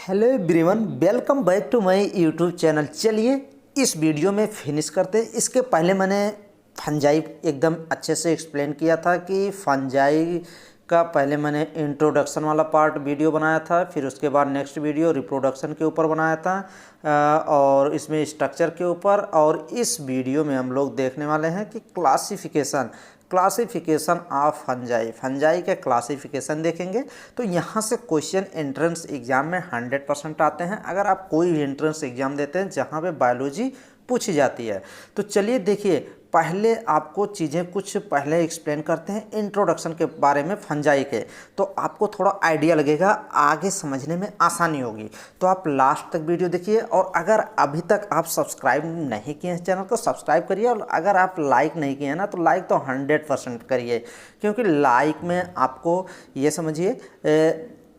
Hello everyone, welcome back to my YouTube channel. चलिए इस video में फिनिश करते हैं। इसके पहले मैंने फंजाई एकदम अच्छे से एक्सप्लेन किया था कि फंजाई का पहले मैंने इंट्रोडक्शन वाला पार्ट वीडियो बनाया था, फिर उसके बाद नेक्स्ट वीडियो रिप्रोडक्शन के ऊपर बनाया था और इसमें स्ट्रक्चर के ऊपर। और इस वीडियो में हम लोग देखने वाले हैं कि क्लासिफिकेशन ऑफ फंजाई के क्लासिफिकेशन देखेंगे। तो यहाँ से क्वेश्चन एंट्रेंस एग्जाम में 100% आते हैं। अगर आप कोई भी एंट्रेंस एग्जाम देते हैं जहाँ पे बायोलॉजी पूछी जाती है, तो चलिए देखिए, पहले आपको चीज़ें कुछ पहले एक्सप्लेन करते हैं इंट्रोडक्शन के बारे में फंजाई के, तो आपको थोड़ा आइडिया लगेगा, आगे समझने में आसानी होगी। तो आप लास्ट तक वीडियो देखिए। और अगर अभी तक आप सब्सक्राइब नहीं किए हैं चैनल को, सब्सक्राइब करिए। और अगर आप लाइक नहीं किए हैं ना, तो लाइक तो 100% करिए, क्योंकि लाइक में आपको ये समझिए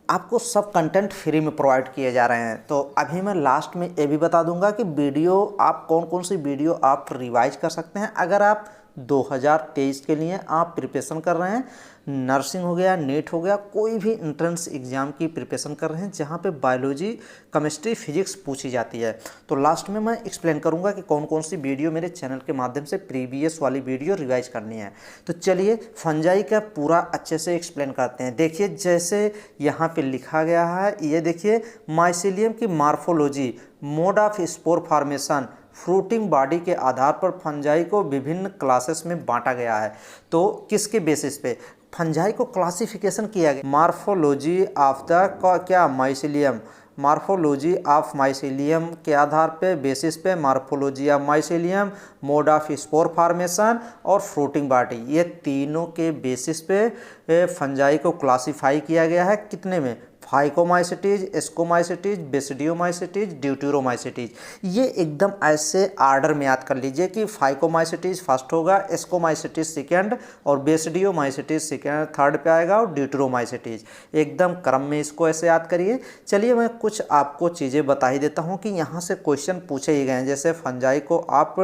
आपको सब कंटेंट फ्री में प्रोवाइड किए जा रहे हैं। तो अभी मैं लास्ट में ये भी बता दूंगा कि वीडियो आप कौन कौन सी वीडियो आप रिवाइज कर सकते हैं। अगर आप 2023 के लिए आप प्रिपरेशन कर रहे हैं, नर्सिंग हो गया, नीट हो गया, कोई भी एंट्रेंस एग्ज़ाम की प्रिपरेशन कर रहे हैं जहां पे बायोलॉजी, केमिस्ट्री, फिजिक्स पूछी जाती है, तो लास्ट में मैं एक्सप्लेन करूंगा कि कौन कौन सी वीडियो मेरे चैनल के माध्यम से प्रीवियस वाली वीडियो रिवाइज करनी है। तो चलिए फंजाई का पूरा अच्छे से एक्सप्लेन करते हैं। देखिए जैसे यहाँ पे लिखा गया है, ये देखिए माइसीलियम की morphology, mode of spore formation, fruiting body के आधार पर फंजाई को विभिन्न क्लासेस में बांटा गया है। तो किसके बेसिस पे फंजाई को क्लासिफिकेशन किया गया? Morphology of the mycelium, morphology of mycelium के आधार पे, बेसिस पे morphology of mycelium, mode of spore formation और फ्रूटिंग बॉडी, ये तीनों के बेसिस पे फंजाई को क्लासिफाई किया गया है। कितने में? Phycomycetes, ascomycetes, basidiomycetes, deuteromycetes. ये एकदम ऐसे आर्डर में याद कर लीजिए कि फाइकोमाइसिटीज फर्स्ट होगा, एस्कोमाइसिटीज सेकेंड और बेसिडियोमाइसिटीज सेकेंड थर्ड पे आएगा और ड्यूटेरोमाइसिटीज एकदम क्रम में इसको ऐसे याद करिए। चलिए मैं कुछ आपको चीज़ें बता ही देता हूँ कि यहाँ से क्वेश्चन पूछे ही गए हैं। जैसे फंजाई को आप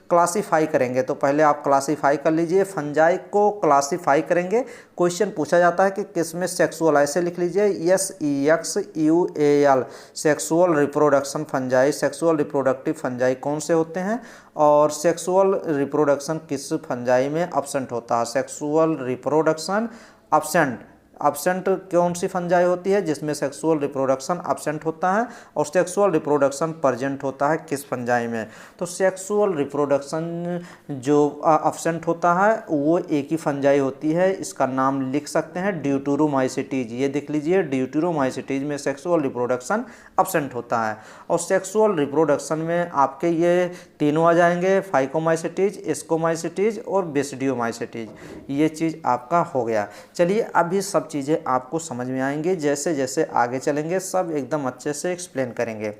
क्लासीफाई करेंगे, तो पहले आप क्लासीफाई कर लीजिए। फंजाई को क्लासीफाई करेंगे, क्वेश्चन पूछा जाता है कि किसमें सेक्सुअल, ऐसे लिख लीजिए SEXUAL, sexual reproduction fungi, sexual reproductive fungi कौन से होते हैं और सेक्सुअल रिप्रोडक्शन किस फंजाई में अब्सेंट होता है। सेक्सुअल रिप्रोडक्शन अब्सेंट कौन सी फंजाई होती है जिसमें सेक्सुअल रिप्रोडक्शन अब्सेंट होता है, और सेक्सुअल रिप्रोडक्शन प्रेजेंट होता है किस फंजाई में। तो सेक्सुअल रिप्रोडक्शन जो अब्सेंट होता है वो एक ही फंजाई होती है, इसका नाम लिख सकते हैं ड्यूटेरोमाइसिटीज। ये देख लीजिए, ड्यूटेरोमाइसिटीज में सेक्सुअल रिप्रोडक्शन अब्सेंट होता है। और सेक्सुअल रिप्रोडक्शन में आपके ये तीनों आ जाएंगे, फाइकोमाइसिटीज, एस्कोमाइसिटीज और बेसिडियोमाइसिटीज। ये चीज़ आपका हो गया। चलिए अभी सब चीज़ें आपको समझ में आएंगी, जैसे जैसे आगे चलेंगे सब एकदम अच्छे से एक्सप्लेन करेंगे।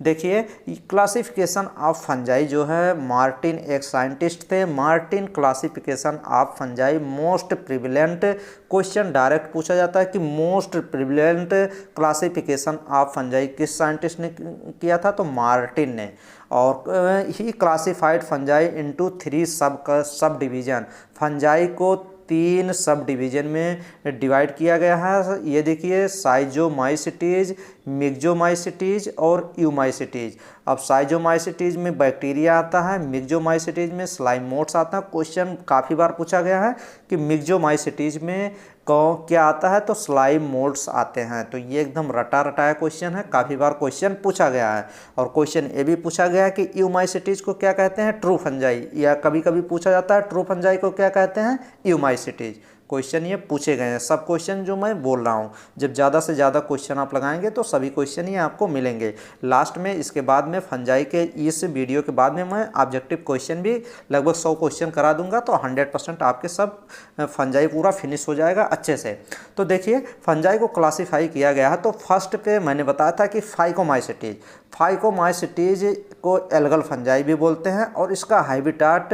देखिए क्लासिफिकेशन ऑफ फंजाई जो है, मार्टिन एक साइंटिस्ट थे। Martin classification of fungi most prevalent, question direct पूछा जाता है कि most prevalent classification of fungi किस साइंटिस्ट ने किया था? तो मार्टिन ने। और ही classified fungi into 3 sub division, fungi को 3 सब डिवीजन में डिवाइड किया गया है। ये देखिए, साइजोमाइसिटीज, मिक्सोमाइसिटीज और यूमाइसिटीज। अब साइजोमाइसिटीज में बैक्टीरिया आता है, मिक्सोमाइसिटीज में स्लाइम मोड्स आता है। क्वेश्चन काफ़ी बार पूछा गया है कि मिक्सोमाइसिटीज में क्या आता है? तो स्लाइम मोड्स आते हैं। तो ये एकदम रटा रटाया क्वेश्चन है, काफ़ी बार क्वेश्चन पूछा गया है। और क्वेश्चन ये भी पूछा गया है कि यूमाइसिटीज को क्या कहते हैं? True fungi. या कभी कभी पूछा जाता है ट्रू फंजाई को क्या कहते हैं? यूमाइसिटीज। क्वेश्चन ये पूछे गए हैं, सब क्वेश्चन जो मैं बोल रहा हूँ। जब ज़्यादा से ज़्यादा क्वेश्चन आप लगाएंगे तो सभी क्वेश्चन ये आपको मिलेंगे लास्ट में। इसके बाद में फंजाई के इस वीडियो के बाद में मैं ऑब्जेक्टिव क्वेश्चन भी लगभग 100 क्वेश्चन करा दूंगा, तो 100% आपके सब फंजाई पूरा फिनिश हो जाएगा अच्छे से। तो देखिए फंजाई को क्लासीफाई किया गया है। तो फर्स्ट पे मैंने बताया था कि फाइकोमाइसिटीज को एल्गल फंजाई भी बोलते हैं। और इसका हैबिटाट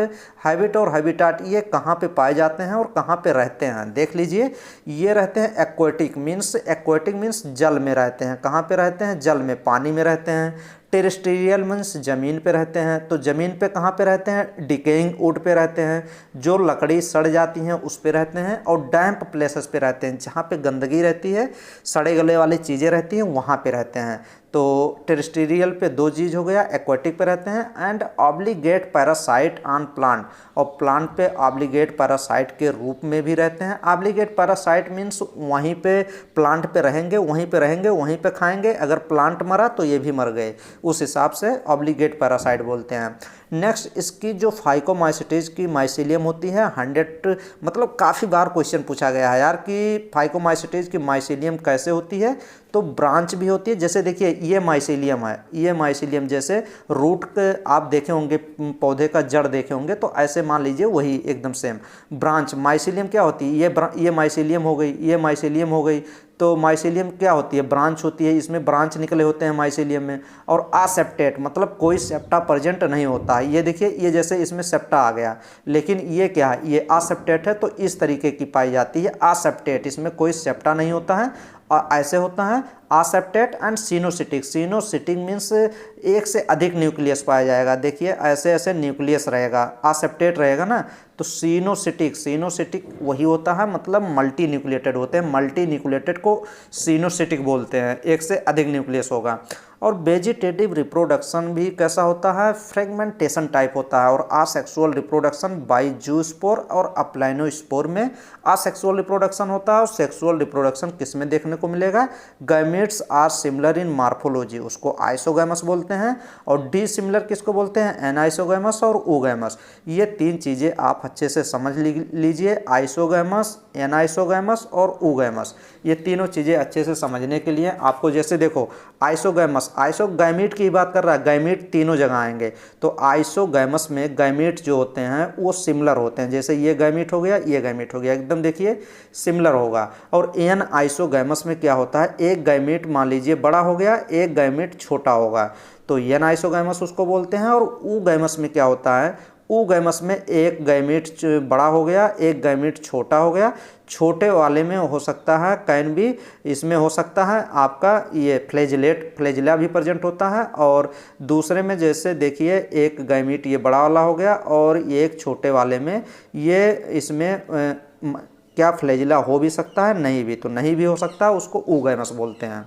ये कहाँ पे पाए जाते हैं और कहाँ पे रहते हैं, देख लीजिए। ये रहते हैं एक्वेटिक मीन्स जल में रहते हैं। कहाँ पे रहते हैं? जल में, पानी में रहते हैं। टेरेस्ट्रियल मीन्स ज़मीन पे रहते हैं, तो ज़मीन पे कहाँ पे रहते हैं, डिकेइंग वुड पे रहते हैं, जो लकड़ी सड़ जाती हैं उस पे रहते हैं, और डैम्प प्लेसेस पे रहते हैं, जहाँ पे गंदगी रहती है, सड़े गले वाली चीज़ें रहती हैं, वहाँ पे रहते हैं। तो टेरेस्ट्रियल पे दो चीज़ हो गया, एक्वाटिक पे रहते हैं, and obligate parasite on plant, और प्लांट पे ऑब्लिगेट पैरासाइट के रूप में भी रहते हैं। ऑब्लिगेट पैरासाइट मीन्स वहीं पे प्लांट पे रहेंगे, वहीं पे रहेंगे, वहीं पे खाएंगे, अगर प्लांट मरा तो ये भी मर गए, उस हिसाब से ऑब्लिगेट पैरासाइट बोलते हैं। नेक्स्ट, इसकी जो फाइकोमाइसिटीज की माइसीलियम होती है 100, मतलब काफ़ी बार क्वेश्चन पूछा गया है यार कि फाइकोमाइसिटीज की माइसीलियम कैसे होती है, तो ब्रांच भी होती है। जैसे देखिए ये माइसीलियम है, ये माइसीलियम जैसे रूट के आप देखे होंगे, पौधे का जड़ देखे होंगे, तो ऐसे मान लीजिए वही एकदम सेम। ब्रांच माइसीलियम क्या होती है, ये माइसीलियम हो गई, ये माइसीलियम हो गई, तो माइसीलियम क्या होती है, ब्रांच होती है, इसमें ब्रांच निकले होते हैं माइसीलियम में। और आसेप्टेट मतलब कोई सेप्टा प्रेजेंट नहीं होता है, ये देखिए ये जैसे इसमें सेप्टा आ गया, लेकिन ये क्या है, ये आसेप्टेट है, तो इस तरीके की पाई जाती है आसेप्टेट, इसमें कोई सेप्टा नहीं होता है, और ऐसे होता है आसेप्टेट एंड सिनोसिटिक। सिनोसिटिक मीन्स एक से अधिक न्यूक्लियस पाया जाएगा, देखिए ऐसे ऐसे न्यूक्लियस रहेगा, आसेप्टेट रहेगा ना, तो सिनोसिटिक वही होता है, मतलब मल्टी न्यूक्लिएटेड होते हैं, मल्टी न्यूक्लिएटेड को सिनोसिटिक बोलते हैं, एक से अधिक न्यूक्लियस होगा। और वेजिटेटिव रिप्रोडक्शन भी कैसा होता है, फ्रेगमेंटेशन टाइप होता है, और आसेक्सुअल रिप्रोडक्शन बाय जूस्पोर और अप्लाइनोस्पोर में आसेक्सुअल रिप्रोडक्शन होता है, और सेक्सुअल रिप्रोडक्शन किस में देखने को मिलेगा, gametes are similar in morphology, उसको आइसोगैमस बोलते हैं, और डिसिमिलर किसको बोलते हैं, एनाइसोगैमस और ओगैमस। ये तीन चीज़ें आप अच्छे से समझ लीजिए, आइसोगैमस, एनाइसोगैमस और ओगैमस, ये तीनों चीज़ें अच्छे से समझने के लिए आपको, जैसे देखो आइसोगैमस, आइसोगैमीट की बात कर रहा है, गैमीट तीनों जगह आएंगे, तो आइसोगैमस में गैमीट जो होते हैं वो सिमिलर होते हैं, जैसे ये गैमीट हो गया, ये गैमीट हो गया, एकदम देखिए सिमिलर होगा। और एन आइसोगैमस में क्या होता है, एक गैमीट मान लीजिए बड़ा हो गया, एक गैमीट छोटा होगा, तो एन आइसोगैमस उसको बोलते हैं। और ओगैमस में क्या होता है, ओगैमस में एक गैमीट बड़ा हो गया, एक गैमीट छोटा हो गया, छोटे वाले में हो सकता है कैन भी, इसमें हो सकता है आपका ये फ्लैजिला भी प्रेजेंट होता है, और दूसरे में जैसे देखिए एक गैमीट ये बड़ा वाला हो गया, और ये एक छोटे वाले में ये इसमें क्या फ्लैजिला हो भी सकता है, नहीं भी, तो नहीं भी हो सकता है, उसको ओगैमस बोलते हैं।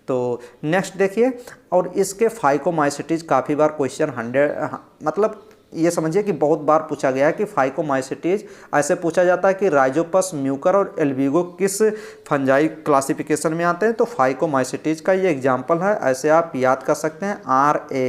तो नेक्स्ट देखिए, और इसके फाइकोमाइसिटीज काफ़ी बार क्वेश्चन 100 मतलब ये समझिए कि बहुत बार पूछा गया है कि फाइकोमाइसिटीज ऐसे पूछा जाता है कि राइजोपस, म्यूकर और एल्बिगो किस फंजाई क्लासिफिकेशन में आते हैं, तो फाइकोमाइसिटीज का ये एग्जांपल है, ऐसे आप याद कर सकते हैं,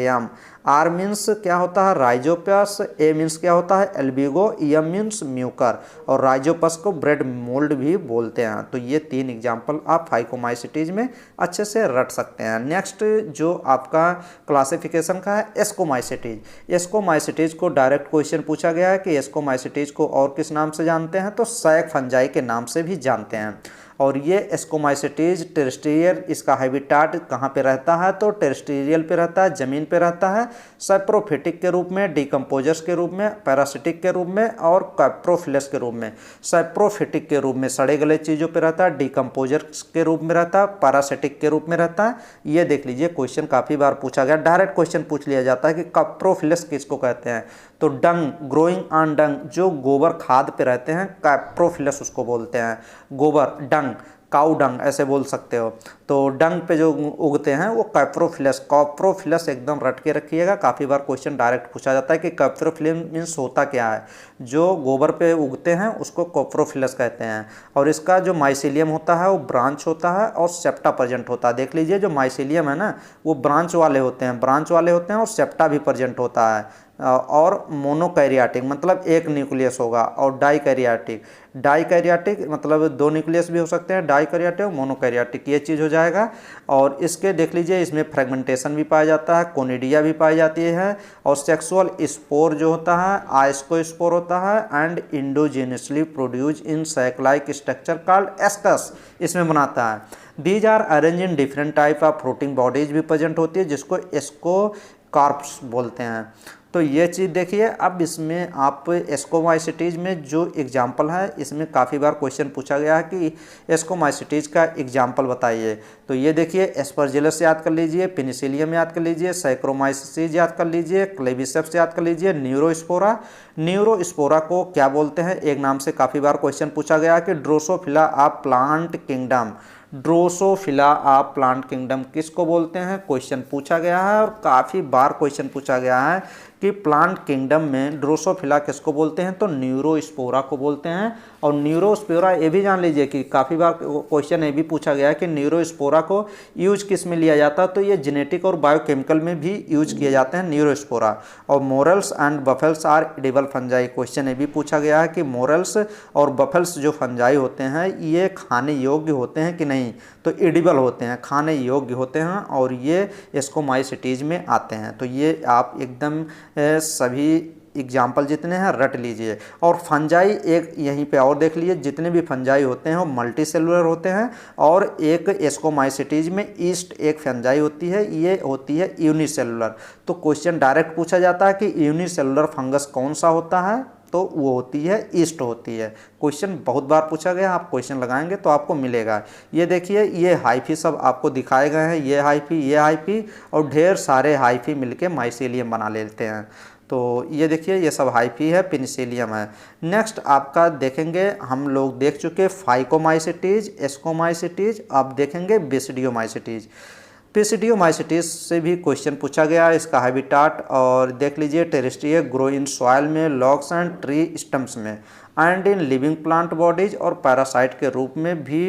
RAM। आर मीन्स क्या होता है, राइजोपस, ए मीन्स क्या होता है, एल्बिगो, एम मीन्स म्यूकर, और राइजोपस को ब्रेड मोल्ड भी बोलते हैं। तो ये तीन एग्जाम्पल आप फाइकोमाइसिटीज में अच्छे से रट सकते हैं। नेक्स्ट जो आपका क्लासिफिकेशन का है एस्कोमाइसिटीज। एस्कोमाइसिटीज को डायरेक्ट क्वेश्चन पूछा गया है कि एस्कोमाइसिटीज को और किस नाम से जानते हैं, तो सैक फंजाई के नाम से भी जानते हैं। और ये एस्कोमाइसिटीज टेरेस्ट्रियल, इसका हैबिटाट कहाँ पे रहता है, तो टेरेस्ट्रियल पे रहता है, ज़मीन पे रहता है, सैप्रोफिटिक के रूप में, डिकम्पोजर्स के रूप में, पैरासिटिक के रूप में, और कैप्रोफिलस के रूप में। सैप्रोफिटिक के रूप में सड़े गले चीज़ों पे रहता है, डिकम्पोजर्स के रूप में रहता है, पैरासिटिक के रूप में रहता है। ये देख लीजिए क्वेश्चन काफ़ी बार पूछा गया, डायरेक्ट क्वेश्चन पूछ लिया जाता है कि कैप्रोफिलस किसको कहते हैं, तो डंग, ग्रोइंग ऑन डंग, जो गोबर खाद पे रहते हैं, कैप्रोफिलस उसको बोलते हैं। गोबर, डंग, काउ डंग ऐसे बोल सकते हो, तो डंग पे जो उगते हैं वो कैप्रोफिलस एकदम रट के रखिएगा, काफ़ी बार क्वेश्चन डायरेक्ट पूछा जाता है कि कैप्रोफिलस मीन्स होता क्या है, जो गोबर पे उगते हैं उसको कैप्रोफिलस कहते हैं। और इसका जो माइसीलियम होता है वो ब्रांच होता है और सेप्टा प्रेजेंट होता है। देख लीजिए जो माइसीलियम है ना वो ब्रांच वाले होते हैं, और सेप्टा भी प्रेजेंट होता है। और मोनोकैरियाटिक मतलब एक न्यूक्लियस होगा, और डाइकैरियाटिक मतलब दो न्यूक्लियस भी हो सकते हैं, डाइकैरियाटिक, मोनोकैरियाटिक, ये चीज़ हो जाएगा। और इसके देख लीजिए इसमें फ्रेगमेंटेशन भी पाया जाता है, कोनिडिया भी पाई जाती है, और सेक्सुअल स्पोर जो होता है आइस्कोस्पोर होता है, and endogenously produce in sac like structure called ascus, इसमें बनाता है। These are arrange in different type of fruiting bodies भी प्रेजेंट होती है, जिसको एस्कोकार्प्स बोलते हैं। तो ये चीज़ देखिए। अब इसमें आप एस्कोमाइसिटीज़ में जो एग्जाम्पल है, इसमें काफ़ी बार क्वेश्चन पूछा गया है कि एस्कोमाइसिटीज़ का एग्जाम्पल बताइए। तो ये देखिए, एस्परजिलस याद कर लीजिए, पेनिसिलियम याद कर लीजिए, साइक्रोमाइसिस याद कर लीजिए, क्लेविसेप्स याद कर लीजिए, न्यूरोस्पोरा। न्यूरोस्पोरा को क्या बोलते हैं, एक नाम से काफ़ी बार क्वेश्चन पूछा गया कि Drosophila of plant kingdom. Drosophila of plant kingdom किसको बोलते हैं, क्वेश्चन पूछा गया है और काफ़ी बार क्वेश्चन पूछा गया है कि प्लांट किंगडम में ड्रोसोफिला किसको बोलते हैं, तो न्यूरोस्पोरा को बोलते हैं। और न्यूरोस्पोरा ये भी जान लीजिए कि काफ़ी बार क्वेश्चन ये भी पूछा गया है कि न्यूरोस्पोरा को यूज किस में लिया जाता है, तो ये जेनेटिक और बायोकेमिकल में भी यूज किए जाते हैं न्यूरोस्पोरा। और morels and truffles are edible fungi, question ये भी पूछा गया है कि मोरल्स और बफेल्स जो फंजाई होते हैं ये खाने योग्य होते हैं कि नहीं, तो एडिबल होते हैं, खाने योग्य होते हैं और ये एस्कोमाइसिटीज में आते हैं। तो ये आप एकदम सभी एग्जाम्पल जितने हैं रट लीजिए। और फंजाई एक यहीं पे और देख लीजिए, जितने भी फंजाई होते हैं वो मल्टी सेलुलर होते हैं। और एक एस्कोमाइसिटीज में ईस्ट एक फंजाई होती है, ये होती है यूनिसेलुलर। तो क्वेश्चन डायरेक्ट पूछा जाता है कि यूनिसेलुलर फंगस कौन सा होता है, तो वो होती है ईस्ट होती है। क्वेश्चन बहुत बार पूछा गया, आप क्वेश्चन लगाएंगे तो आपको मिलेगा। ये देखिए, ये हाइफी सब आपको दिखाए गए हैं, ये हाइफी और ढेर सारे हाइफी मिलके माइसीलियम बना लेते हैं। तो ये देखिए, ये सब हाइफी है, पेनिसिलियम है। नेक्स्ट आपका देखेंगे, हम लोग देख चुके फाइकोमाइसिटीज, एस्कोमाइसिटीज, आप देखेंगे बेसिडियोमाइसिटीज। पेसिडियोमाइसिटीज से भी क्वेश्चन पूछा गया, इसका हैबिटाट और देख लीजिए, टेरेस्ट्रियल ग्रो इन सॉइल में, लॉग्स एंड ट्री स्टम्प्स में, and in living plant bodies और पैरासाइट के रूप में भी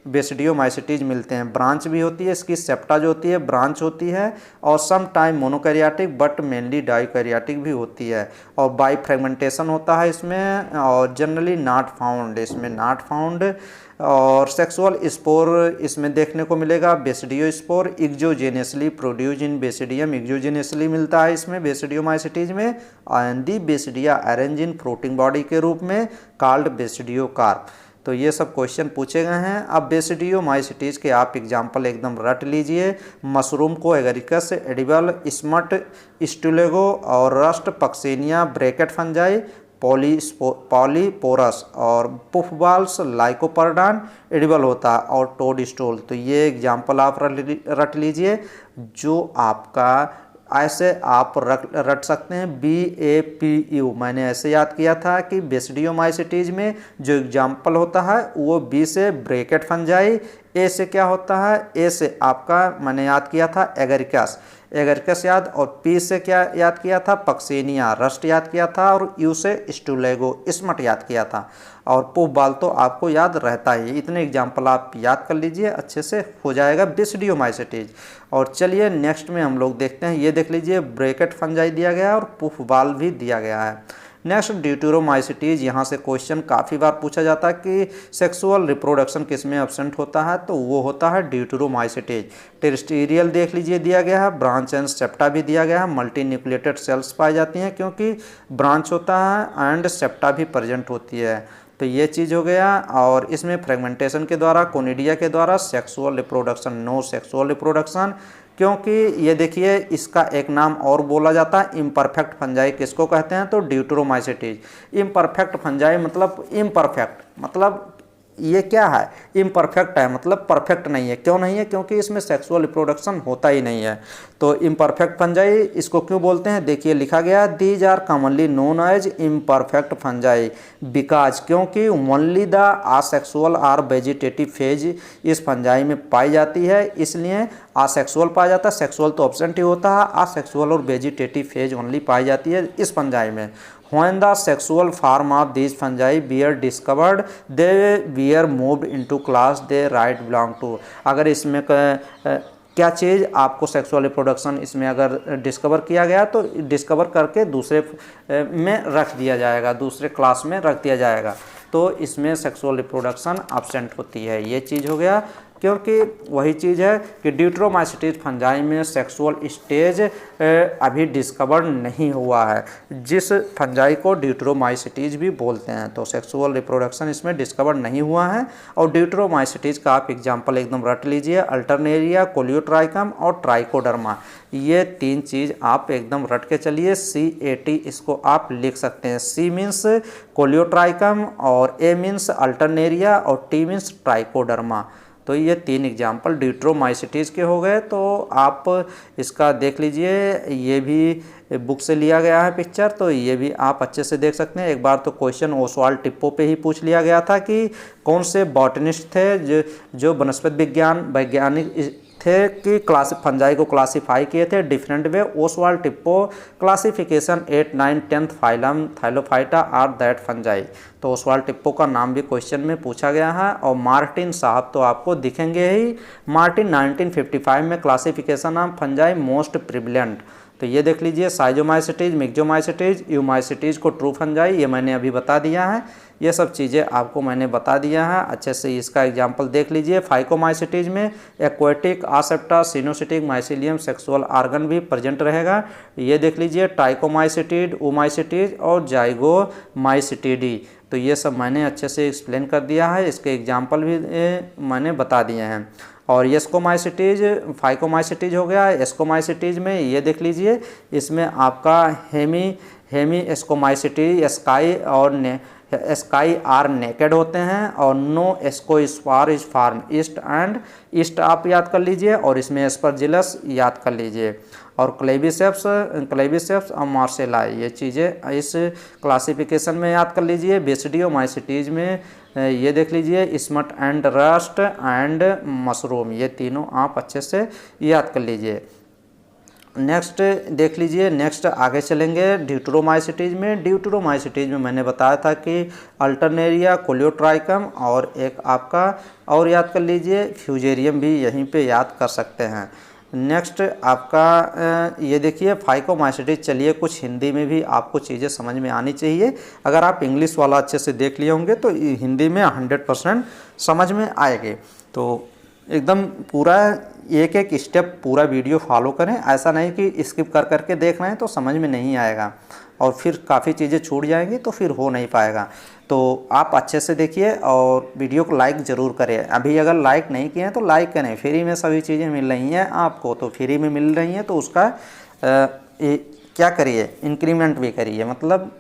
बेसिडियोमाइसिटीज मिलते हैं। ब्रांच भी होती है इसकी, सेप्टा जो होती है ब्रांच होती है, और some time monokaryotic but mainly dikaryotic भी होती है। और बाई फ्रेगमेंटेशन होता है इसमें, और जनरली नॉट फाउंड, इसमें नॉट फाउंड। और सेक्सुअल स्पोर इसमें देखने को मिलेगा, basidiospore exogenously produce in basidium, exogenously मिलता है इसमें बेसिडियोमाइसिटीज में। And the basidia arrange in floating body के रूप में कॉल्ड बेसिडियोकार्प। तो ये सब क्वेश्चन पूछे गए हैं। अब बेसिडियोमाइसिटीज के आप एग्जाम्पल एकदम रट लीजिए। मशरूम को एगरिकस, एडिबल, स्मट, स्टुलेगो और रस्ट, पक्सेनिया, ब्रैकेट फंजाई, पॉलीपोरस और पुफबाल्स, लाइकोपर्डान एडिबल होता है, और टोडस्टोल। तो ये एग्जाम्पल आप रट लीजिए, जो आपका ऐसे आप रट सकते हैं BAPU। मैंने ऐसे याद किया था कि बेसिडियोमाइसिटीज में जो एग्जाम्पल होता है वो B से ब्रैकेट फंजाई, A से क्या होता है, A से आपका मैंने याद किया था एगरिकस याद, और P से क्या याद किया था, पक्सेनिया, रस्ट याद किया था, और U से स्टुलेगो, स्मट याद किया था, और पुफबाल तो आपको याद रहता ही। इतने एग्जाम्पल आप याद कर लीजिए, अच्छे से हो जाएगा बेसिडियोमाइसिटीज। और चलिए नेक्स्ट में हम लोग देखते हैं, ये देख लीजिए, ब्रैकेट फंजाई दिया गया है और पुफबाल भी दिया गया है। नेक्स्ट ड्यूटेरोमाइसिटीज, यहाँ से क्वेश्चन काफ़ी बार पूछा जाता है कि सेक्सुअल रिप्रोडक्शन किस में एब्सेंट होता है, तो वो होता है ड्यूटेरोमाइसिटीज। टेरेस्ट्रियल देख लीजिए दिया गया है, ब्रांच एंड सेप्टा भी दिया गया है, मल्टी न्यूक्लिएटेड सेल्स पाई जाती हैं क्योंकि ब्रांच होता है एंड सेप्टा भी प्रेजेंट होती है। तो ये चीज़ हो गया। और इसमें फ्रेगमेंटेशन के द्वारा, कोनिडिया के द्वारा sexual reproduction, no sexual reproduction, क्योंकि ये देखिए इसका एक नाम और बोला जाता है इम्परफेक्ट फंजाई। किसको कहते हैं, तो ड्यूटेरोमाइसिटीज। इम्परफेक्ट फंजाई मतलब इम्परफेक्ट, मतलब ये क्या है, इम्परफेक्ट है, मतलब परफेक्ट नहीं है। क्यों नहीं है, क्योंकि इसमें सेक्सुअल रिप्रोडक्शन होता ही नहीं है। तो इम्परफेक्ट फंजाई इसको क्यों बोलते हैं, देखिए लिखा गया, these are commonly known as imperfect fungi because, क्योंकि only the asexual are vegetative phase इस फंजाई में पाई जाती है, इसलिए आसेक्सुअल पाया जाता है। सेक्सुअल तो एब्सेंट ही होता है, आसेक्सुअल और वेजिटेटिव फेज ओनली पाई जाती है इस फंजाई में। When the sexual form of these fungi were discovered, they were moved into class they right belong to। अगर इसमें क्या चीज़ आपको सेक्सुअल रिप्रोडक्शन इसमें अगर डिस्कवर किया गया तो डिस्कवर करके दूसरे में रख दिया जाएगा, दूसरे क्लास में रख दिया जाएगा, तो इसमें सेक्सुअल रिप्रोडक्शन एब्सेंट होती है। ये चीज़ हो गया। क्योंकि वही चीज़ है कि ड्यूटेरोमाइसीटीज फंजाई में सेक्सुअल स्टेज अभी डिस्कवर नहीं हुआ है, जिस फंजाई को ड्यूटेरोमाइसीटीज भी बोलते हैं। तो सेक्सुअल रिप्रोडक्शन इसमें डिस्कवर नहीं हुआ है। और ड्यूटेरोमाइसीटीज का आप एग्जाम्पल एकदम रट लीजिए, अल्टरनेरिया, कोलियोट्राइकम और ट्राइकोडर्मा। ये 3 चीज़ आप एकदम रट के चलिए। CAT इसको आप लिख सकते हैं। C मीन्स कोलियोट्राइकम और A मीन्स अल्टरनेरिया और T मीन्स ट्राइकोडर्मा। तो ये 3 एग्जाम्पल ड्यूटेरोमाइसीटीज के हो गए। तो आप इसका देख लीजिए, ये भी बुक से लिया गया है पिक्चर, तो ये भी आप अच्छे से देख सकते हैं। एक बार तो क्वेश्चन ओसवाल्ड टिप्पो पे ही पूछ लिया गया था कि कौन से बॉटनिस्ट थे जो वनस्पति विज्ञान वैज्ञानिक थे कि फंजाई को क्लासीफाई किए थे different way. Oswald Tippo classification 8, 9, 10th phylum thallophyta are that fungi. तो ओसवाल्ड टिप्पो का नाम भी क्वेश्चन में पूछा गया है। और मार्टिन साहब तो आपको दिखेंगे ही। मार्टिन 1955 में classification of fungi most prevalent. तो ये देख लीजिए, साइजोमाइसीटीज, मिक्सोमाइसीटीज, यूमाइसीटीज को ट्रू फंजाई, ये मैंने अभी बता दिया है। ये सब चीज़ें आपको मैंने बता दिया है, अच्छे से इसका एग्जाम्पल देख लीजिए। फाइकोमाइसीटीज में एक्वेटिक, आसेप्टा, सिनोसिटिक, माइसिलियम सेक्सुअल आर्गन भी प्रेजेंट रहेगा। ये देख लीजिए, टाइकोमाइसीटीड, ओमाइसीटीज और जाइगोमाइसीटीडी। तो ये सब मैंने अच्छे से एक्सप्लेन कर दिया है, इसके एग्जाम्पल भी मैंने बता दिए हैं। और एस्कोमाइसीटीज फाइकोमाइसीटीज हो गया। एस्कोमाइसीटीज में ये देख लीजिए, इसमें आपका हेमी एस्कोमाइसीटीज स्काई आर नेकेड होते हैं और नो एस्कोस्पार इज फार्म ईस्ट आप याद कर लीजिए, और इसमें एस्परजिलस याद कर लीजिए। और क्लेबिसेप्स और मार्सेला, ये चीज़ें इस क्लासिफिकेशन में याद कर लीजिए। बेसिडियोमाइसीटीज में ये देख लीजिए, smut and rust and mushroom, ये तीनों आप अच्छे से याद कर लीजिए। नेक्स्ट देख लीजिए, नेक्स्ट आगे चलेंगे ड्यूटेरोमाइसीटीज में मैंने बताया था कि अल्टरनेरिया, कोलियोट्राइकम और एक आपका और याद कर लीजिए फ्यूजेरियम भी यहीं पे याद कर सकते हैं। नेक्स्ट आपका ये देखिए फाइकोमाइसीटीज। चलिए कुछ हिंदी में भी आपको चीज़ें समझ में आनी चाहिए। अगर आप इंग्लिश वाला अच्छे से देख लिए होंगे तो हिंदी में 100% समझ में आएगी। तो एकदम पूरा एक एक स्टेप पूरा वीडियो फॉलो करें, ऐसा नहीं कि स्किप कर करके देख रहे हैं तो समझ में नहीं आएगा और फिर काफ़ी चीज़ें छूट जाएंगी तो फिर हो नहीं पाएगा। तो आप अच्छे से देखिए और वीडियो को लाइक ज़रूर करें। अभी अगर लाइक नहीं किए हैं तो लाइक करें, फ्री में सभी चीज़ें मिल रही हैं आपको, तो फ्री में मिल रही हैं तो उसका क्या करिए, इंक्रीमेंट भी करिए, मतलब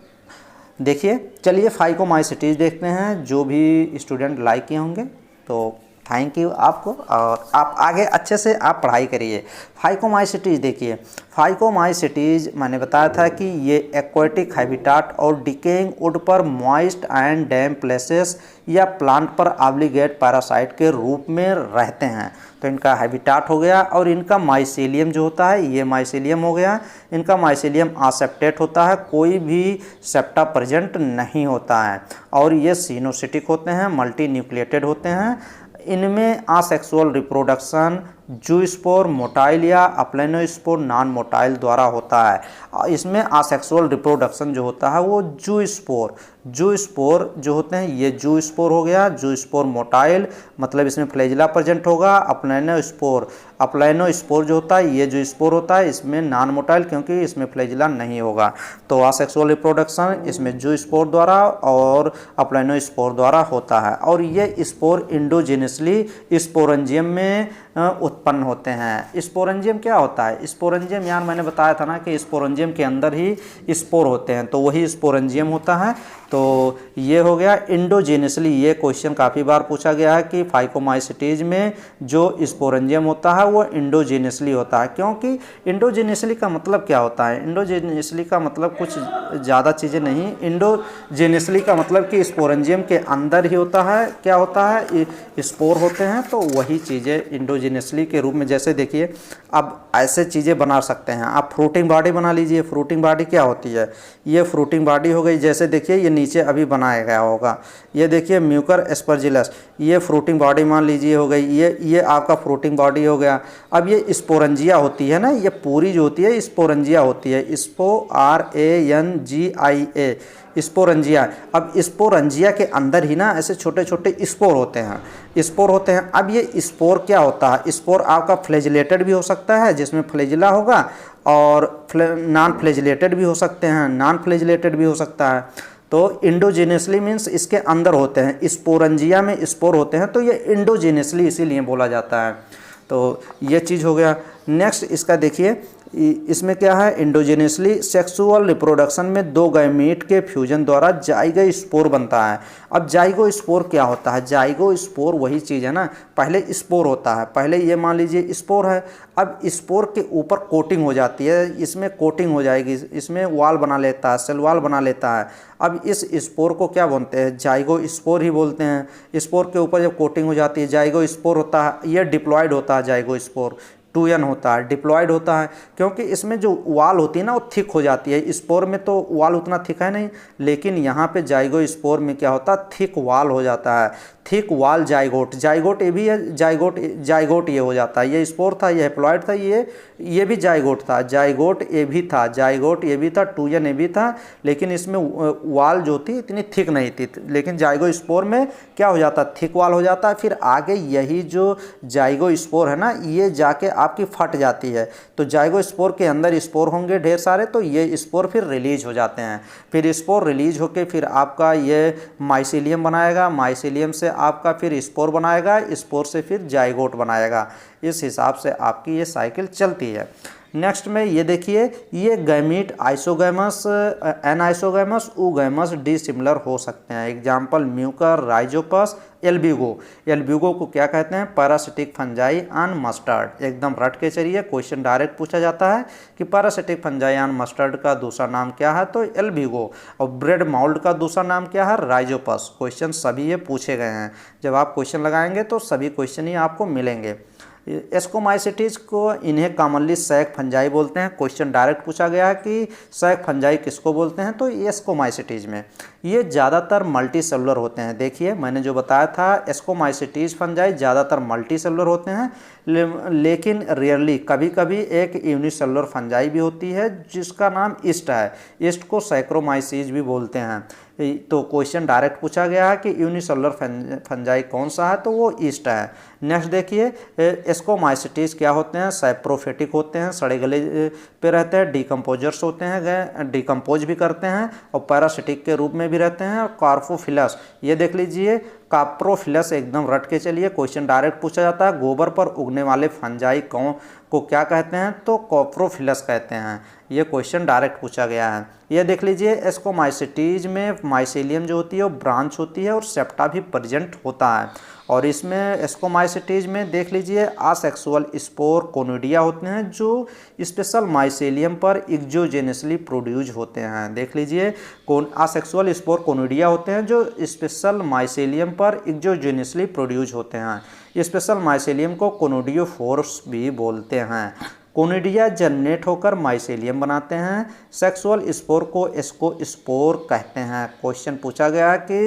देखिए। चलिए फाइकोमाइसीटीज देखते हैं, जो भी स्टूडेंट लाइक किए होंगे तो थैंक यू आपको, और आप आगे अच्छे से आप पढ़ाई करिए। फाइकोमाइसीटीज देखिए, फाइकोमाइसीटीज मैंने बताया था कि ये एक्वेटिक हैबिटाट और डिकेइंग वुड पर मॉइस्ट एंड डैम प्लेसेस या प्लांट पर ऑब्लिगेट पैरासाइट के रूप में रहते हैं। तो इनका हैबिटाट हो गया। और इनका माइसीलियम जो होता है, ये माइसीलियम हो गया, इनका माइसीलियम आसेप्टेट होता है, कोई भी सेप्टा प्रेजेंट नहीं होता है। और ये सिनोसिटिक होते हैं, मल्टी न्यूक्लिएटेड होते हैं। इनमें आसेक्सुअल रिप्रोडक्शन जूस्पोर मोटाइल या अप्लेनोस्पोर नॉन मोटाइल द्वारा होता है। इसमें आसेक्सुअल रिप्रोडक्शन जो होता है वो जूस्पोर जो होते हैं, ये जूस्पोर हो गया, जूस्पोर मोटाइल मतलब इसमें फ्लैजिला प्रेजेंट होगा। अप्लेनोस्पोर जो होता है, ये जो स्पोर होता है इसमें नॉन मोटाइल, क्योंकि इसमें फ्लैजिला नहीं होगा। तो आसेक्सुअल रिप्रोडक्शन इसमें जूस्पोर द्वारा और अप्लेनोस्पोर द्वारा होता है। और ये स्पोर इंडोजेनसली स्पोरेंजियम में उत्पन्न होते हैं। स्पोरेंजियम क्या होता है? स्पोरेंजियम यार मैंने बताया था ना कि स्पोरेंजियम के अंदर ही स्पोर होते हैं, तो वही स्पोरेंजियम होता है। तो ये हो गया इंडोजेनसली। ये क्वेश्चन काफ़ी बार पूछा गया है कि फाइकोमाइसीटीज में जो स्पोरेंजियम होता है वो इंडोजेनसली होता है। क्योंकि इंडोजेनसली का मतलब क्या होता है? इंडोजेनसली का मतलब कुछ ज़्यादा चीज़ें नहीं, इंडोजेनसली का मतलब कि स्पोरेंजियम के अंदर ही होता है। क्या होता है? स्पोर होते हैं, तो वही चीज़ें इंडोजेनसली के रूप में। जैसे देखिए, अब ऐसे चीज़ें बना सकते हैं आप। फ्रूटिंग बॉडी बना लीजिए। फ्रूटिंग बॉडी क्या होती है? ये फ्रूटिंग बॉडी हो गई। जैसे देखिए ये नीचे अभी बनाया गया होगा, ये देखिए म्यूकर एस्परजिलस, ये फ्रूटिंग बॉडी मान लीजिए हो गई। ये आपका फ्रूटिंग बॉडी हो गया। अब ये स्पोरेंजिया होती है ना, ये पूरी जो होती है स्पोरेंजिया होती है। स्पो RANGIA, स्पोरंजिया। अब स्पोरंजिया के अंदर ही ना ऐसे छोटे छोटे स्पोर होते हैं। अब ये स्पोर क्या होता है, स्पोर आपका फ्लैजिलेटेड भी हो सकता है जिसमें फ्लैजिला होगा, और नॉन फ्लैजिलेटेड भी हो सकते हैं, नॉन फ्लैजिलेटेड भी हो सकता है। तो इंडोजेनियसली मीन्स इसके अंदर होते हैं, स्पोरंजिया में स्पोर होते हैं, तो ये इंडोजेनियसली इसीलिए बोला जाता है। तो ये चीज़ हो गया। नेक्स्ट इसका देखिए, इसमें क्या है, इंडोजेनियसली सेक्सुअल रिप्रोडक्शन में दो गैमीट के फ्यूजन द्वारा जाइगो स्पोर बनता है। अब जाइगो स्पोर क्या होता है, जाइगो स्पोर वही चीज़ है ना, पहले स्पोर होता है, पहले ये मान लीजिए स्पोर है, अब स्पोर के ऊपर कोटिंग हो जाती है, इसमें कोटिंग हो जाएगी, इसमें वाल बना लेता है, सेल वाल बना लेता है। अब इस स्पोर को क्या बोलते हैं, जाइगो स्पोर ही बोलते हैं। स्पोर के ऊपर जब कोटिंग हो जाती है जाइगो स्पोर होता है, यह डिप्लॉयड होता है, जाइगो स्पोर 2n होता है, डिप्लॉयड होता है, क्योंकि इसमें जो वाल होती है ना वो थिक हो जाती है। स्पोर में तो वाल उतना थिक है नहीं, लेकिन यहाँ पे जाइगो स्पोर में क्या होता है, थिक वाल हो जाता है, थिक वाल जाइगोट। जाइगोट ये भी है, जाइगोट ये हो जाता है, ये स्पोर था, ये हैप्लॉइड था, ये भी जाइगोट था, जाइगोट ये भी था, जाइगोट ये भी था, 2n ये भी था, लेकिन इसमें वाल जो थी इतनी थिक नहीं थी। लेकिन जाइगो स्पोर में क्या हो जाता है, थिक वाल हो जाता है। फिर आगे यही जो जाइगो स्पोर है ना, ये जाके आपकी फट जाती है, तो जाइगो स्पोर के अंदर स्पोर होंगे ढेर सारे, तो ये स्पोर फिर रिलीज हो जाते हैं। फिर स्पोर रिलीज होके फिर आपका ये माइसीलियम बनाएगा, माइसीलियम से आपका फिर स्पोर बनाएगा, स्पोर से फिर जाइगोट बनाएगा। इस हिसाब से आपकी ये साइकिल चलती है। नेक्स्ट में ये देखिए, ये gamete isogamous, anisogamous, oogamous, dissimilar हो सकते हैं। Example Mucor, Rhizopus, Albugo. Albugo को क्या कहते हैं, पैरासिटिक फंजाई ऑन मस्टर्ड। एकदम रट के चलिए, क्वेश्चन डायरेक्ट पूछा जाता है कि पैरासिटिक फंजाई ऑन मस्टर्ड का दूसरा नाम क्या है, तो एल्ब्यूगो। और ब्रेड माउल्ड का दूसरा नाम क्या है, राइजोपस। क्वेश्चन सभी ये पूछे गए हैं, जब आप क्वेश्चन लगाएंगे तो सभी क्वेश्चन ही आपको मिलेंगे। एस्कोमाइसिटीज को इन्हें कॉमनली सैक फंजाई बोलते हैं। क्वेश्चन डायरेक्ट पूछा गया है कि सैक फंजाई किसको बोलते हैं, तो एस्कोमाइसिटीज में ये ज़्यादातर मल्टी सेलुलर होते हैं। देखिए मैंने जो बताया था, एस्कोमाइसिटीज फंजाई ज़्यादातर मल्टी सेलुलर होते हैं, लेकिन रियरली कभी कभी एक यूनिसेलुलर फंजाई भी होती है जिसका नाम ईस्ट है। ईस्ट को सैक्रोमाइसीज भी बोलते हैं। तो क्वेश्चन डायरेक्ट पूछा गया है कि यूनिसेलुलर फंजाई कौन सा है, तो वो ईस्ट है। नेक्स्ट देखिए, एस्कोमाइसिटीज क्या होते हैं, सैप्रोफिटिक होते हैं, सड़े गले पे रहते हैं, डिकम्पोजर्स होते हैं, डिकम्पोज भी करते हैं, और पैरासिटिक के रूप में भी रहते हैं। और कार्पोफिलस, ये देख लीजिए, काप्रोफिलस एकदम रट के चलिए, क्वेश्चन डायरेक्ट पूछा जाता है, गोबर पर उगने वाले फंजाई को क्या कहते हैं, तो कॉप्रोफिलस कहते हैं। ये क्वेश्चन डायरेक्ट पूछा गया है। ये देख लीजिए, एस्कोमाइसिटीज में माइसीलियम जो होती है वो ब्रांच होती है और सेप्टा भी प्रेजेंट होता है। और इसमें एस्कोमाइसिटीज में देख लीजिए, आसेक्सुअल स्पोर कोनिडिया होते हैं जो स्पेशल माइसीलियम पर एक्सोजेनसली प्रोड्यूस होते हैं। देख लीजिए, कौन आसेक्सुअल स्पोर कोनिडिया होते हैं जो स्पेशल माइसीलियम पर एक्सोजेनसली प्रोड्यूस होते हैं। स्पेशल माइसीलियम को कोनिडियोफोर्स भी बोलते हैं। कोनिडिया जनरेट होकर माइसीलियम बनाते हैं। सेक्सुअल स्पोर को एस्कोस्पोर कहते हैं। क्वेश्चन पूछा गया कि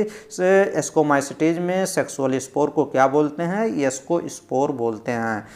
एस्कोमाइसिटीज में सेक्सुअल स्पोर को क्या बोलते हैं, एस्कोस्पोर बोलते हैं।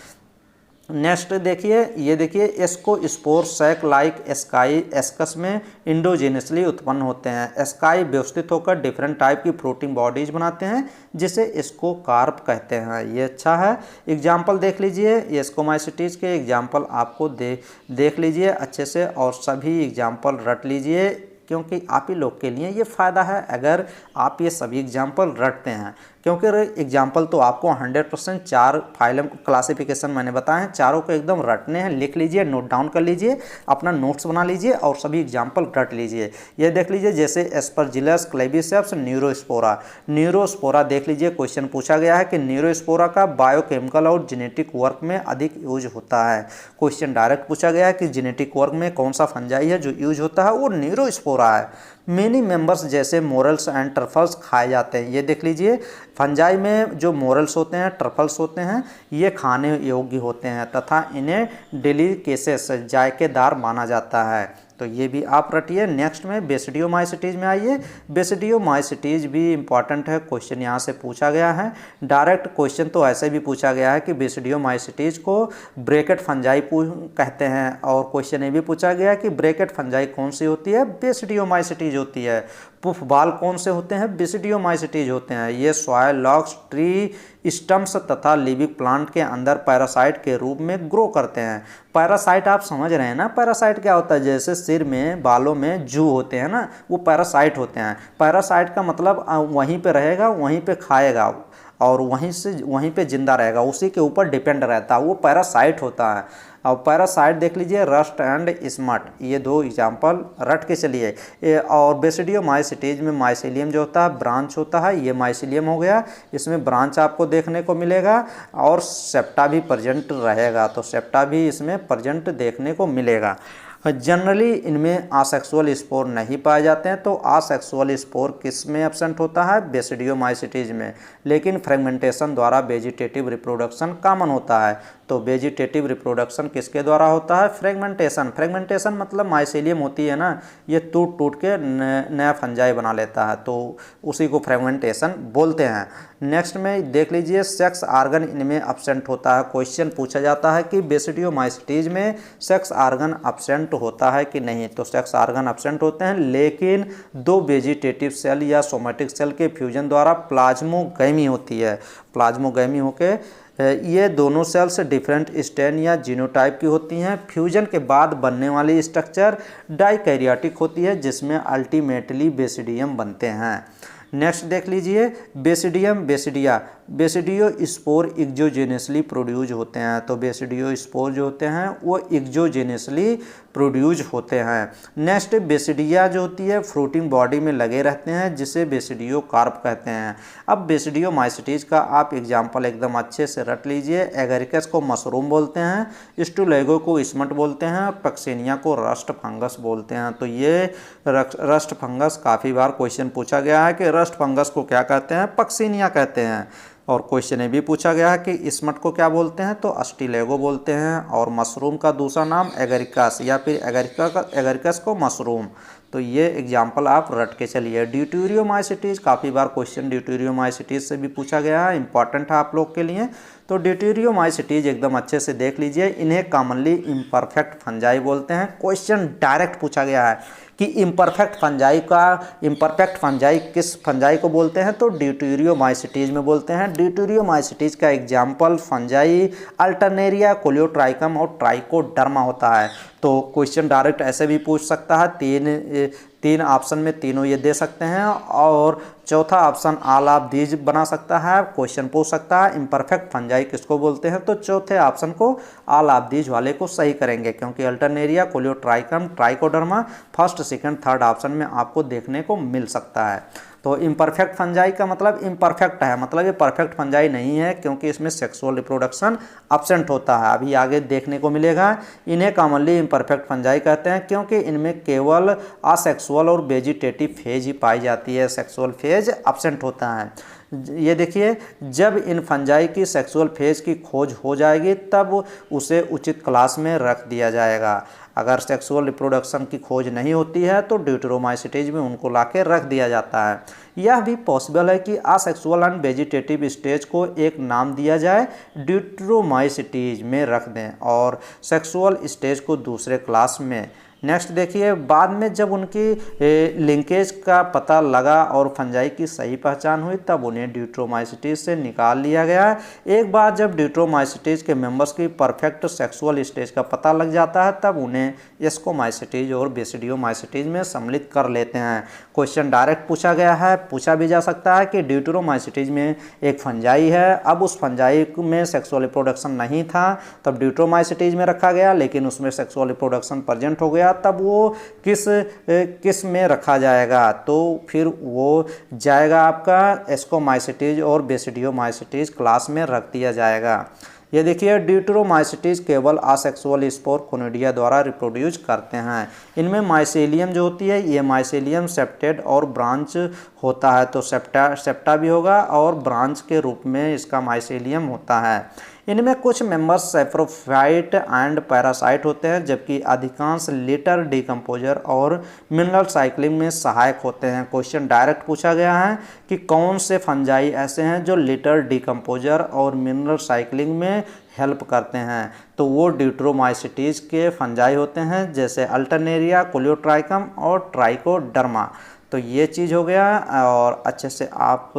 नेक्स्ट देखिए, ये देखिए, ascospore sac like asci ascus में इंडोजेनसली उत्पन्न होते हैं। एस्काई व्यवस्थित होकर डिफरेंट टाइप की प्रोटीन बॉडीज बनाते हैं जिसे एस्कोकार्प कहते हैं। ये अच्छा है। एग्जाम्पल देख लीजिए, एस्कोमाइसिटीज के एग्जाम्पल आपको देख लीजिए अच्छे से, और सभी एग्जाम्पल रट लीजिए, क्योंकि आप ही लोग के लिए ये फ़ायदा है अगर आप ये सभी एग्जाम्पल रटते हैं, क्योंकि एग्जाम्पल तो आपको 100% 4 फाइलम क्लासिफिकेशन मैंने बताए हैं, चारों को एकदम रटने हैं। लिख लीजिए, नोट डाउन कर लीजिए, अपना नोट्स बना लीजिए और सभी एग्जाम्पल रट लीजिए। ये देख लीजिए, जैसे एस्परजिलस, क्लेबिसेप्स, न्यूरोस्पोरा। न्यूरोस्पोरा देख लीजिए, क्वेश्चन पूछा गया है कि न्यूरोस्पोरा का बायोकेमिकल और जेनेटिक वर्क में अधिक यूज होता है। क्वेश्चन डायरेक्ट पूछा गया है कि जेनेटिक वर्क में कौन सा फंजाई है जो यूज होता है, वो न्यूरोस्पोरा है। मेनी मेंबर्स जैसे मोरल्स एंड ट्रफल्स खाए जाते हैं। ये देख लीजिए, फंजाई में जो मोरल्स होते हैं, ट्रफल्स होते हैं, ये खाने योग्य होते हैं तथा इन्हें डेलिकेसेस जायकेदार माना जाता है। तो ये भी आप रटिए। नेक्स्ट में बेसिडियोमाइसिटीज में आइए। बेसिडियोमाइसिटीज भी इंपॉर्टेंट है, क्वेश्चन यहाँ से पूछा गया है। डायरेक्ट क्वेश्चन तो ऐसे भी पूछा गया है कि बेसिडियोमाइसिटीज को ब्रैकेट फंजाई कहते हैं, और क्वेश्चन ये भी पूछा गया कि ब्रैकेट फंजाई कौन सी होती है, बेसिडियोमाइसिटीज होती है। पुफ बाल कौन से होते हैं, बेसिडियोमाइसिटीज होते हैं। ये सॉयल, लॉग्स, ट्री स्टम्प्स तथा लिविंग प्लांट के अंदर पैरासाइट के रूप में ग्रो करते हैं। पैरासाइट आप समझ रहे हैं ना, पैरासाइट क्या होता है, जैसे सिर में बालों में जू होते हैं ना, वो पैरासाइट होते हैं। पैरासाइट का मतलब वहीं पे रहेगा, वहीं पे खाएगा और वहीं पे जिंदा रहेगा, उसी के ऊपर डिपेंड रहता है, वो पैरासाइट होता है। और पैरासाइट देख लीजिए, रस्ट एंड स्मट, ये दो एग्जाम्पल रट के चलिए। और बेसिडियोमाइसिटीज में माइसीलियम जो होता है ब्रांच होता है, ये माइसीलियम हो गया, इसमें ब्रांच आपको देखने को मिलेगा और सेप्टा भी प्रेजेंट रहेगा, तो सेप्टा भी इसमें प्रेजेंट देखने को मिलेगा। जनरली इनमें आसेक्सुअल स्पोर नहीं पाए जाते हैं, तो आसेक्सुअल स्पोर किस में एब्सेंट होता है, बेसिडियोमाइसिटीज में। लेकिन फ्रेगमेंटेशन द्वारा वेजिटेटिव रिप्रोडक्शन कॉमन होता है। तो वेजिटेटिव रिप्रोडक्शन किसके द्वारा होता है, फ्रेगमेंटेशन। फ्रेगमेंटेशन मतलब माइसीलियम होती है ना, ये टूट टूट के नया फंजाई बना लेता है, तो उसी को फ्रेगमेंटेशन बोलते हैं। नेक्स्ट में देख लीजिए, सेक्स आर्गन इनमें एब्सेंट होता है। क्वेश्चन पूछा जाता है कि बेसिडियोमाइसिटीज में सेक्स आर्गन एब्सेंट होता है कि नहीं, तो सेक्स आर्गन एब्सेंट होते हैं, लेकिन दो वेजिटेटिव सेल या सोमेटिक सेल के फ्यूजन द्वारा प्लाज्मोगैमी होती है। प्लाज्मोगैमी होके ये दोनों सेल्स डिफरेंट स्टेन या जीनोटाइप की होती हैं। फ्यूजन के बाद बनने वाली स्ट्रक्चर डाइकैरियोटिक होती है, जिसमें अल्टीमेटली बेसिडियम बनते हैं। नेक्स्ट देख लीजिए, बेसिडियो स्पोर एक्सोजेनसली प्रोड्यूस होते हैं। तो बेसिडियो स्पोर जो होते हैं वो एक्सोजेनसली प्रोड्यूस होते हैं। नेक्स्ट बेसिडिया जो होती है फ्रूटिंग बॉडी में लगे रहते हैं, जिसे बेसिडियो कार्प कहते हैं। अब बेसिडियोमाइसिटीज का आप एग्जाम्पल एकदम अच्छे से रट लीजिए। एगरिकस को मशरूम बोलते हैं, स्टुलेगो को स्मट बोलते हैं, पक्सेनिया को रस्ट फंगस बोलते हैं। तो ये रस्ट फंगस काफ़ी बार क्वेश्चन पूछा गया है कि रस्ट फंगस को क्या कहते हैं, पक्सेनिया कहते हैं। और क्वेश्चन ये भी पूछा गया है कि स्मट को क्या बोलते हैं, तो अस्टिलेगो बोलते हैं। और मशरूम का दूसरा नाम एगरिकस या फिर एगरिकस को मशरूम। तो ये एग्जाम्पल आप रट के चलिए। ड्यूटेरियोमाइसिटीज काफ़ी बार क्वेश्चन ड्यूटेरियोमाइसिटीज से भी पूछा गया है, इंपॉर्टेंट है आप लोग के लिए। तो ड्यूटेरियोमाइसिटीज एकदम अच्छे से देख लीजिए। इन्हें कॉमनली इम्परफेक्ट फंजाई बोलते हैं। क्वेश्चन डायरेक्ट पूछा गया है कि इम्परफेक्ट फंजाई किस फंजाई को बोलते हैं, तो ड्यूटेरियोमाइसिटीज में बोलते हैं। ड्यूटेरियोमाइसिटीज का एग्जाम्पल फंजाई अल्टरनेरिया, कोलियोट्राइकम और ट्राइकोडर्मा होता है। तो क्वेश्चन डायरेक्ट ऐसे भी पूछ सकता है, तीन ऑप्शन में तीनों ये दे सकते हैं, और चौथा ऑप्शन ऑल ऑफ दीज बना सकता है। क्वेश्चन पूछ सकता है इम्परफेक्ट फंजाई किसको बोलते हैं, तो चौथे ऑप्शन को ऑल ऑफ दीज वाले को सही करेंगे, क्योंकि alternaria, colletotrichum, trichoderma first second third option में आपको देखने को मिल सकता है। तो इम्परफेक्ट फंजाई का मतलब इम्परफेक्ट है, मतलब ये परफेक्ट फंजाई नहीं है, क्योंकि इसमें सेक्सुअल रिप्रोडक्शन एब्सेंट होता है। अभी आगे देखने को मिलेगा। इन्हें कॉमनली इम्परफेक्ट फंजाई कहते हैं, क्योंकि इनमें केवल असेक्सुअल और वेजिटेटिव फेज ही पाई जाती है, सेक्सुअल फेज एब्सेंट होता है। ये देखिए, जब इन फंजाई की सेक्सुअल फेज की खोज हो जाएगी तब उसे उचित क्लास में रख दिया जाएगा। अगर सेक्सुअल रिप्रोडक्शन की खोज नहीं होती है तो ड्यूटेरोमाइसिटीज में उनको लाके रख दिया जाता है। यह भी पॉसिबल है कि असेक्सुअल एंड वेजिटेटिव स्टेज को एक नाम दिया जाए, ड्यूटेरोमाइसिटीज में रख दें, और सेक्सुअल स्टेज को दूसरे क्लास में। नेक्स्ट देखिए, बाद में जब उनकी लिंकेज का पता लगा और फंजाई की सही पहचान हुई तब उन्हें ड्यूटेरोमाइसिटीज से निकाल लिया गया। एक बार जब ड्यूटेरोमाइसिटीज के मेंबर्स की परफेक्ट सेक्सुअल स्टेज का पता लग जाता है तब उन्हें एस्कोमाइसिटीज और बेसिडियोमाइसिटीज में सम्मिलित कर लेते हैं। क्वेश्चन डायरेक्ट पूछा गया है, पूछा भी जा सकता है कि ड्यूटेरोमाइसिटीज में एक फंजाई है, अब उस फंजाई में सेक्सुअल रिप्रोडक्शन नहीं था तब ड्यूटेरोमाइसिटीज में रखा गया, लेकिन उसमें सेक्सुअल रिप्रोडक्शन प्रेजेंट हो गया, तब वो किस में रखा जाएगा, तो फिर वो जाएगा आपका एस्कोमाइसिटीज और बेसिडियोमाइसिटीज क्लास में रख दिया जाएगा। ये देखिए, ड्यूटेरोमाइसिटीज केवल असेक्सुअल स्पोर कोनिडिया द्वारा रिप्रोड्यूस करते हैं। इनमें माइसेलियम जो होती है, ये माइसेलियम सेप्टेड और ब्रांच होता है, तो सेप्टा भी होगा और ब्रांच के रूप में इसका माइसेलियम होता है। इनमें कुछ मेंबर्स सैप्रोफाइट एंड पैरासाइट होते हैं, जबकि अधिकांश लिटर डिकम्पोजर और मिनरल साइक्लिंग में सहायक होते हैं। क्वेश्चन डायरेक्ट पूछा गया है कि कौन से फंजाई ऐसे हैं जो लिटर डिकम्पोजर और मिनरल साइक्लिंग में हेल्प करते हैं, तो वो ड्यूट्रोमाइसिटीज के फंजाई होते हैं, जैसे अल्टरनेरिया, कोलियोट्राइकम और ट्राइकोडर्मा। तो ये चीज़ हो गया और अच्छे से आप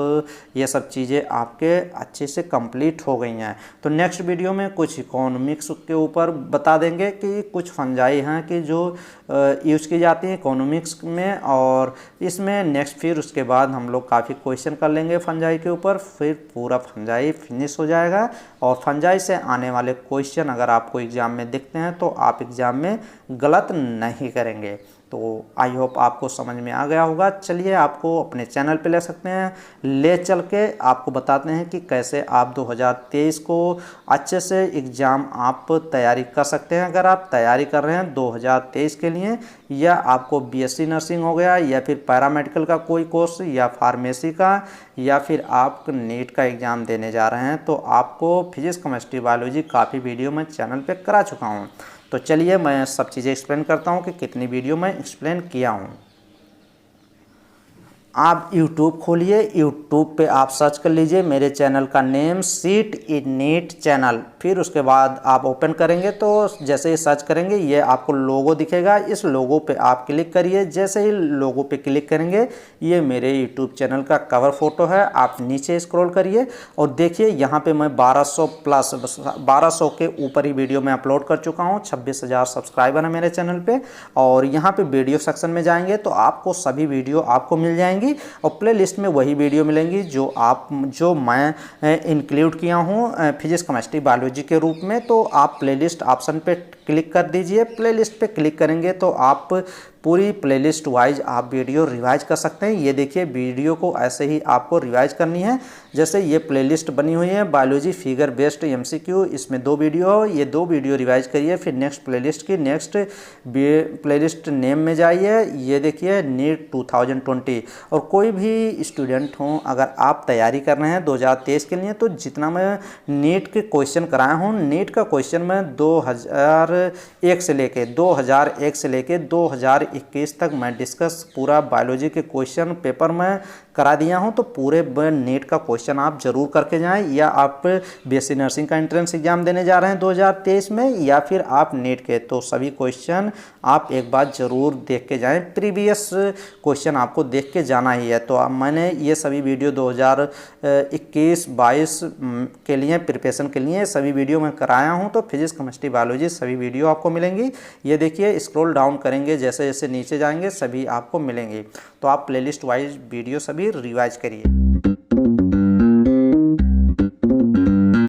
ये सब चीज़ें आपके अच्छे से कंप्लीट हो गई हैं। तो नेक्स्ट वीडियो में कुछ इकोनॉमिक्स के ऊपर बता देंगे कि कुछ फंजाई हैं कि जो यूज़ की जाती हैं इकोनॉमिक्स में, और इसमें नेक्स्ट फिर उसके बाद हम लोग काफ़ी क्वेश्चन कर लेंगे फंजाई के ऊपर, फिर पूरा फंजाई फिनिश हो जाएगा। और फंजाई से आने वाले क्वेश्चन अगर आपको एग्ज़ाम में दिखते हैं तो आप एग्ज़ाम में गलत नहीं करेंगे। तो आई होप आपको समझ में आ गया होगा। चलिए आपको अपने चैनल पे ले सकते हैं, ले चल के आपको बताते हैं कि कैसे आप 2023 को अच्छे से एग्ज़ाम आप तैयारी कर सकते हैं। अगर आप तैयारी कर रहे हैं 2023 के लिए, या आपको बीएससी नर्सिंग हो गया, या फिर पैरामेडिकल का कोई कोर्स, या फार्मेसी का, या फिर आप नीट का एग्ज़ाम देने जा रहे हैं, तो आपको फिजिक्स, केमिस्ट्री, बायोलॉजी काफ़ी वीडियो मैं चैनल पे करा चुका हूँ। तो चलिए मैं सब चीज़ें एक्सप्लेन करता हूँ कि कितनी वीडियो मैं एक्सप्लेन किया हूँ। आप YouTube खोलिए, YouTube पे आप सर्च कर लीजिए मेरे चैनल का नेम सीट इन नीट चैनल। फिर उसके बाद आप ओपन करेंगे तो जैसे ही सर्च करेंगे ये आपको लोगो दिखेगा, इस लोगो पे आप क्लिक करिए। जैसे ही लोगो पे क्लिक करेंगे ये मेरे YouTube चैनल का कवर फोटो है। आप नीचे स्क्रॉल करिए और देखिए यहाँ पे मैं 1200 के ऊपर ही वीडियो में अपलोड कर चुका हूँ। 26,000 सब्सक्राइबर है मेरे चैनल पे। और यहाँ पे वीडियो सेक्शन में जाएंगे तो आपको सभी वीडियो आपको मिल जाएंगे और प्ले लिस्ट में वही वीडियो मिलेंगी जो मैं इंक्लूड किया हूँ फिजिक्स, केमिस्ट्री, बायोलॉजी के रूप में। तो आप प्लेलिस्ट ऑप्शन पे क्लिक कर दीजिए। प्लेलिस्ट पे क्लिक करेंगे तो आप पूरी प्लेलिस्ट वाइज आप वीडियो रिवाइज कर सकते हैं। ये देखिए वीडियो को ऐसे ही आपको रिवाइज करनी है। जैसे ये प्लेलिस्ट बनी हुई है बायोलॉजी फिगर बेस्ड MCQ, इसमें 2 वीडियो हो, ये 2 वीडियो रिवाइज करिए। फिर नेक्स्ट प्लेलिस्ट की नेक्स्ट प्लेलिस्ट नेम में जाइए, ये देखिए नीट 2020। और कोई भी स्टूडेंट हो अगर आप तैयारी कर रहे हैं 2023 के लिए, तो जितना मैं नीट के क्वेश्चन कराया हूँ, नीट का क्वेश्चन मैं 2001 से लेके 2021 तक मैं डिस्कस पूरा बायोलॉजी के क्वेश्चन पेपर में करा दिया हूं। तो पूरे नीट का क्वेश्चन आप जरूर करके जाएं, या आप बीएससी नर्सिंग का एंट्रेंस एग्जाम देने जा रहे हैं 2023 में, या फिर आप नीट के, तो सभी क्वेश्चन आप एक बार जरूर देख के जाएं। प्रीवियस क्वेश्चन आपको देख के जाना ही है। तो मैंने ये सभी वीडियो 2021-22 के लिए प्रिपरेशन के लिए सभी वीडियो में कराया हूँ। तो फिजिक्स, केमिस्ट्री, बायोलॉजी सभी वीडियो आपको मिलेंगी। ये देखिए स्क्रॉल डाउन करेंगे, जैसे जैसे नीचे जाएंगे सभी आपको मिलेंगे। तो आप प्लेलिस्ट वाइज वीडियो सभी रिवाइज करिए।